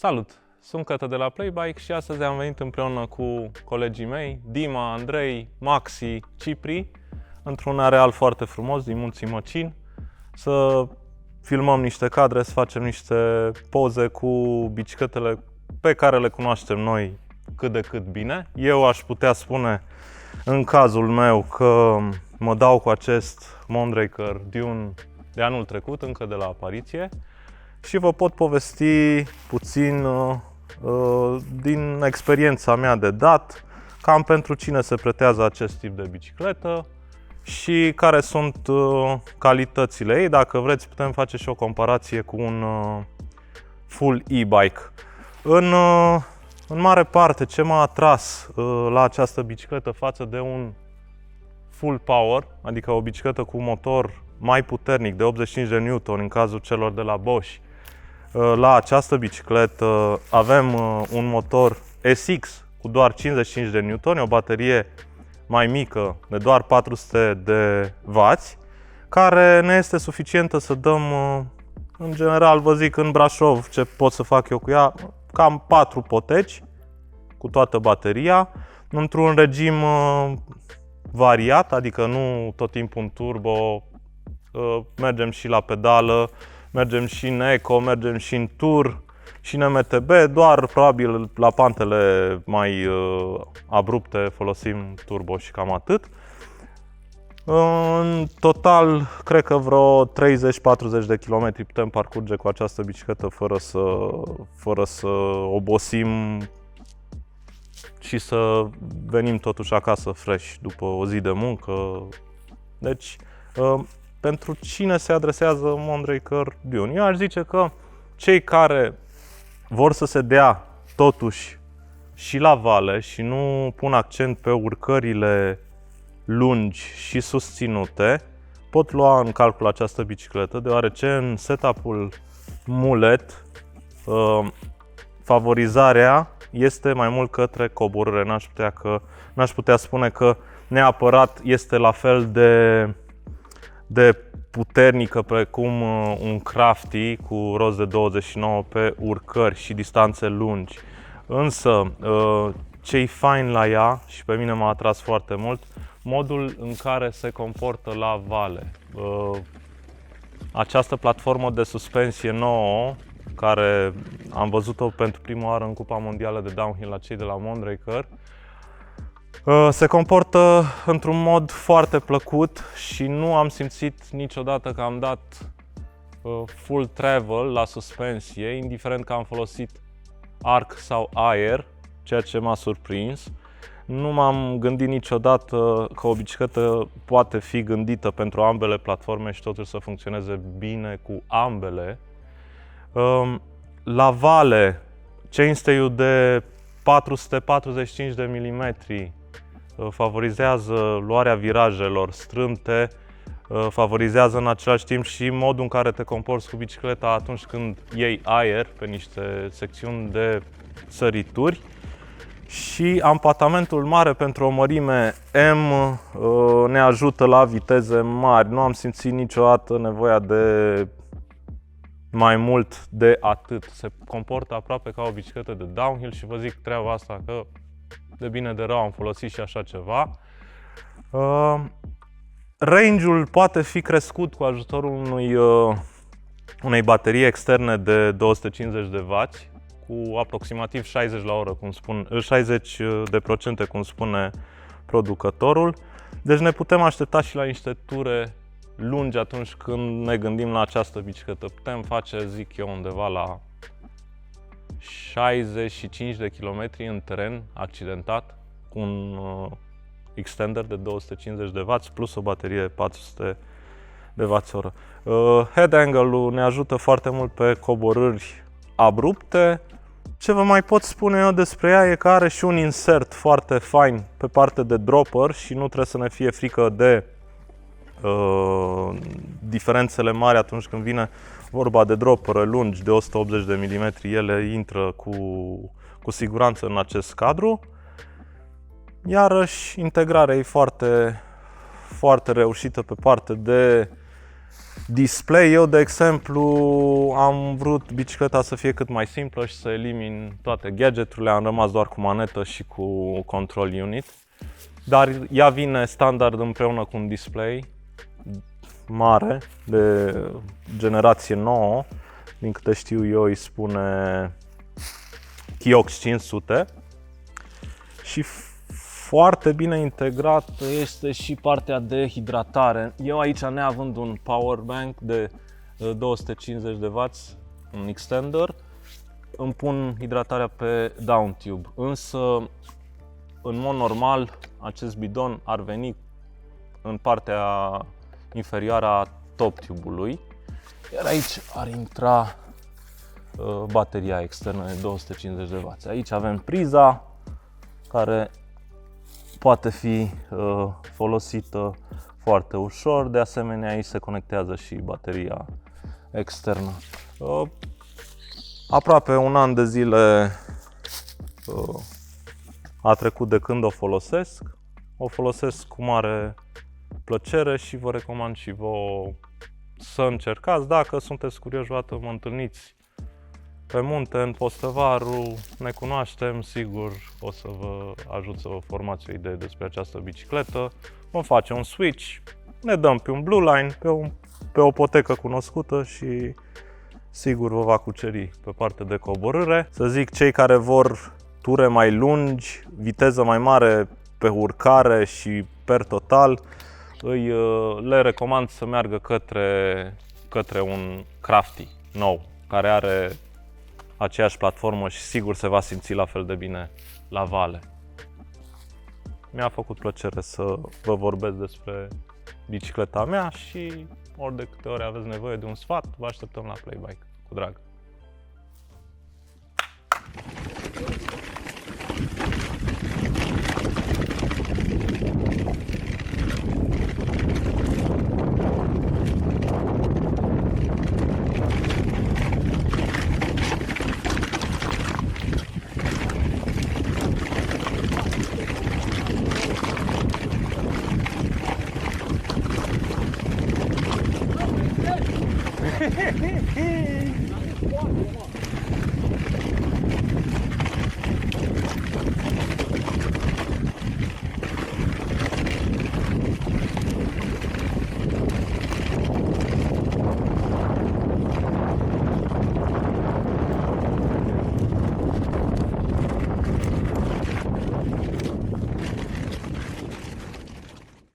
Salut! Sunt Cătă de la Playbike și astăzi am venit împreună cu colegii mei, Dima, Andrei, Maxi, Cipri, într-un areal foarte frumos din Munții Măcin, să filmăm niște cadre, să facem niște poze cu bicicletele pe care le cunoaștem noi cât de cât bine. Eu aș putea spune, în cazul meu, că mă dau cu acest Mondraker Dune de anul trecut, încă de la apariție, și vă pot povesti puțin din experiența mea de dat, cam pentru cine se pretează acest tip de bicicletă și care sunt calitățile ei. Dacă vreți, putem face și o comparație cu un full e-bike. În mare parte, ce m-a atras la această bicicletă față de un full power, adică o bicicletă cu motor mai puternic de 85 de Newton în cazul celor de la Bosch, la această bicicletă avem un motor SX cu doar 55 de Newton, o baterie mai mică de doar 400 de W, care ne este suficientă să dăm, în general vă zic, în Brașov, ce pot să fac eu cu ea, cam 4 poteci cu toată bateria, într-un regim variat, adică nu tot timpul în turbo, mergem și la pedală, mergem și în eco, mergem și în tour și în MTB, doar probabil la pantele mai abrupte folosim turbo și cam atât. În total, cred că vreo 30-40 de kilometri putem parcurge cu această bicicletă fără să obosim și să venim totuși acasă fresh după o zi de muncă. Deci, pentru cine se adresează Mondraker Dune? Eu aș zice că cei care vor să se dea totuși și la vale și nu pun accent pe urcările lungi și susținute, pot lua în calcul această bicicletă, deoarece în setup-ul mulet favorizarea este mai mult către coborâre. N-aș putea spune că neapărat este la fel de puternică precum un Crafty cu rost de 29 pe urcări și distanțe lungi. Însă, ce-i fain la ea, și pe mine m-a atras foarte mult, modul în care se comportă la vale. Această platformă de suspensie nouă, care am văzut-o pentru prima oară în Cupa Mondială de Downhill la cei de la Mondraker, se comportă într-un mod foarte plăcut și nu am simțit niciodată că am dat full travel la suspensie, indiferent că am folosit arc sau aer, ceea ce m-a surprins. Nu m-am gândit niciodată că o bicicletă poate fi gândită pentru ambele platforme și totuși să funcționeze bine cu ambele. La vale, chainstay-ul de 445 de mm favorizează luarea virajelor strâmte, favorizează în același timp și modul în care te comporți cu bicicleta atunci când iei aer pe niște secțiuni de sărituri. Și ampatamentul mare pentru o mărime M ne ajută la viteze mari. Nu am simțit niciodată nevoia de mai mult de atât. Se comportă aproape ca o bicicletă de downhill și vă zic treaba asta că de bine de rău am folosit și așa ceva. Range-ul poate fi crescut cu ajutorul unei baterii externe de 250 de W cu aproximativ 60 la oră, 60%, cum spune producătorul. Deci ne putem aștepta și la niște ture lungi atunci când ne gândim la această bicicletă. Putem face, zic eu, undeva la 65 de kilometri în teren accidentat cu un extender de 250 de W plus o baterie 400 de Wh. Head angle-ul ne ajută foarte mult pe coborâri abrupte. Ce vă mai pot spune eu despre ea e că are și un insert foarte fain pe partea de dropper și nu trebuie să ne fie frică de diferențele mari atunci când vine vorba de droppere lungi de 180 de mm, ele intră cu siguranță în acest cadru. Iarăși, integrarea e foarte reușită pe partea de display. Eu, de exemplu, am vrut bicicleta să fie cât mai simplă și să elimin toate gadgeturile. Am rămas doar cu manetă și cu control unit. Dar ea vine standard împreună cu un display mare de generație nouă. Din câte știu eu îi spune Kiox 500. Și foarte bine integrată este și partea de hidratare. Eu aici, neavând un power bank de 250 de W, un extender, îmi pun hidratarea pe down tube. Însă, în mod normal, acest bidon ar veni în partea inferioară a top tube-ului, iar aici ar intra bateria externă de 250 de W. Aici avem priza care poate fi folosită foarte ușor. De asemenea, aici se conectează și bateria externă. Aproape un an de zile a trecut de când o folosesc. O folosesc cu mare plăcere și vă recomand și vouă să încercați. Dacă sunteți curioși, vreodată mă întâlniți pe munte, în Postăvaru, ne cunoaștem, sigur o să vă ajut să vă formați o idee despre această bicicletă. Vom face un switch, ne dăm pe un Blue Line, pe o potecă cunoscută și sigur vă va cuceri pe partea de coborâre. Să zic, cei care vor ture mai lungi, viteză mai mare pe urcare și per total, le recomand să meargă către un Crafty nou, care are aceeași platformă și sigur se va simți la fel de bine la vale. Mi-a făcut plăcere să vă vorbesc despre bicicleta mea și ori de câte ori aveți nevoie de un sfat, vă așteptăm la Playbike. Cu drag!